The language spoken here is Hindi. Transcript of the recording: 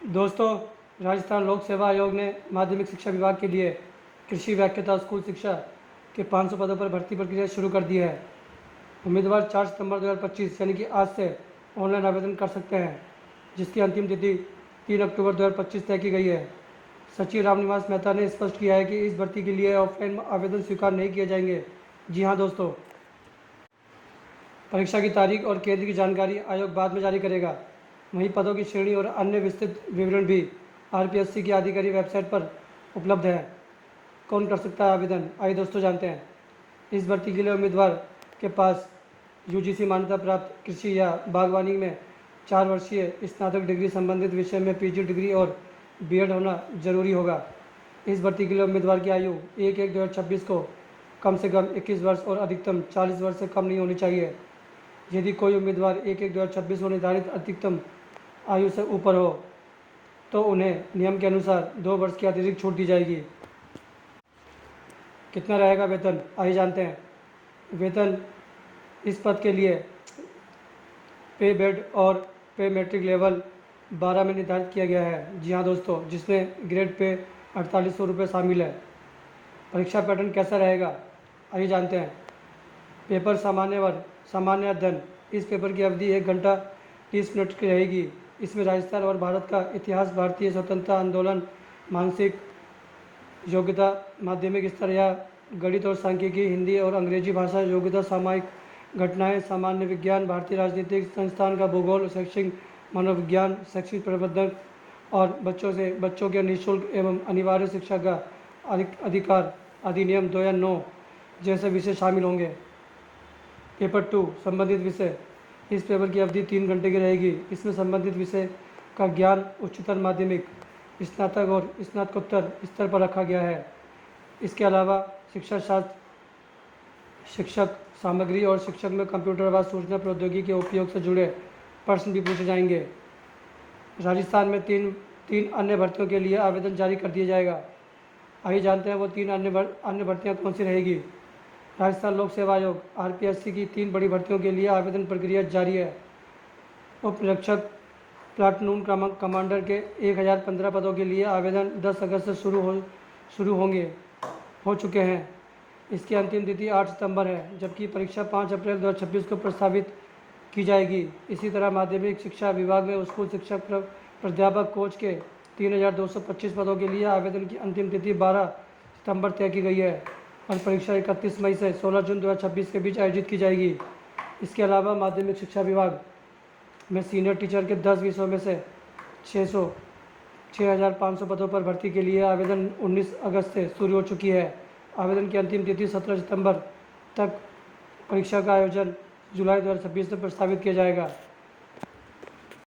दोस्तों, राजस्थान लोक सेवा आयोग ने माध्यमिक शिक्षा विभाग के लिए कृषि व्याख्याता स्कूल शिक्षा के 500 पदों पर भर्ती प्रक्रिया शुरू कर दी है। उम्मीदवार 4 सितंबर 2025 यानी कि आज से ऑनलाइन आवेदन कर सकते हैं, जिसकी अंतिम तिथि 3 अक्टूबर 2025 तय की गई है। सचिव रामनिवास मेहता ने स्पष्ट किया है कि इस भर्ती के लिए ऑफलाइन आवेदन स्वीकार नहीं किए जाएंगे। जी हाँ दोस्तों, परीक्षा की तारीख और केंद्र की जानकारी आयोग बाद में जारी करेगा। वहीं पदों की श्रेणी और अन्य विस्तृत विवरण भी आरपीएससी की आधिकारिक वेबसाइट पर उपलब्ध है। कौन कर सकता है आवेदन, आइए दोस्तों जानते हैं। इस भर्ती के लिए उम्मीदवार के पास यूजीसी मान्यता प्राप्त कृषि या बागवानी में 4 वर्षीय स्नातक डिग्री संबंधित विषय में पीजी डिग्री और बीएड होना जरूरी होगा। इस भर्ती के लिए उम्मीदवार की आयु 1/1/2026 को कम से कम 21 वर्ष और अधिकतम 40 वर्ष से कम नहीं होनी चाहिए। यदि कोई उम्मीदवार 1/1/2026 को निर्धारित अधिकतम आयु से ऊपर हो तो उन्हें नियम के अनुसार 2 वर्ष की अतिरिक्त छूट दी जाएगी। कितना रहेगा वेतन, आइए जानते हैं। वेतन इस पद के लिए पे बेड और पे मैट्रिक लेवल 12 में निर्धारित किया गया है। जी हाँ दोस्तों, जिसमें ग्रेड पे 4800 रुपये शामिल है। परीक्षा पैटर्न कैसा रहेगा, आइए जानते हैं। पेपर सामान्य वर्ग सामान्य अध्ययन। इस पेपर की अवधि 1 घंटा 30 मिनट की रहेगी। इसमें राजस्थान और भारत का इतिहास, भारतीय स्वतंत्रता आंदोलन, मानसिक योग्यता, माध्यमिक स्तर या गणित और सांख्यिकी, हिंदी और अंग्रेजी भाषा योग्यता, सामायिक घटनाएं, सामान्य विज्ञान, भारतीय राजनीतिक संस्थान का भूगोल, शैक्षिक मनोविज्ञान, शैक्षिक प्रबंधन और बच्चों के निःशुल्क एवं अनिवार्य शिक्षा का अधिकार अधिनियम 2009 जैसे विषय शामिल होंगे। पेपर 2 संबंधित विषय। इस पेपर की अवधि 3 घंटे की रहेगी। इसमें संबंधित विषय का ज्ञान उच्चतर माध्यमिक, स्नातक और स्नातकोत्तर स्तर पर रखा गया है। इसके अलावा शिक्षा शास्त्र, शिक्षक सामग्री और शिक्षक में कंप्यूटर व सूचना प्रौद्योगिकी के उपयोग से जुड़े प्रश्न भी पूछे जाएंगे। राजस्थान में तीन अन्य भर्तियों के लिए आवेदन जारी कर दिया जाएगा। आइए जानते हैं वो 3 अन्य भर्तियाँ कौन सी रहेगी। राजस्थान लोक सेवा आयोग आरपीएससी की 3 बड़ी भर्तियों के लिए आवेदन प्रक्रिया जारी है। उप निरीक्षक प्लाटून कमांडर के 1015 पदों के लिए आवेदन 10 अगस्त से शुरू हो चुके हैं। इसकी अंतिम तिथि 8 सितंबर है, जबकि परीक्षा 5 अप्रैल 2026 को प्रस्तावित की जाएगी। इसी तरह माध्यमिक शिक्षा विभाग में स्कूल शिक्षक प्राध्यापक कोच के 3225 पदों के लिए आवेदन की अंतिम तिथि 12 सितंबर तय की गई है और परीक्षा 31 मई से 16 जून 2026 के बीच आयोजित की जाएगी। इसके अलावा माध्यमिक शिक्षा विभाग में सीनियर टीचर के 10 विषयों में से 6500 पदों पर भर्ती के लिए आवेदन 19 अगस्त से शुरू हो चुकी है। आवेदन की अंतिम तिथि 17 सितंबर तक। परीक्षा का आयोजन जुलाई 2026 में प्रस्तावित किया जाएगा।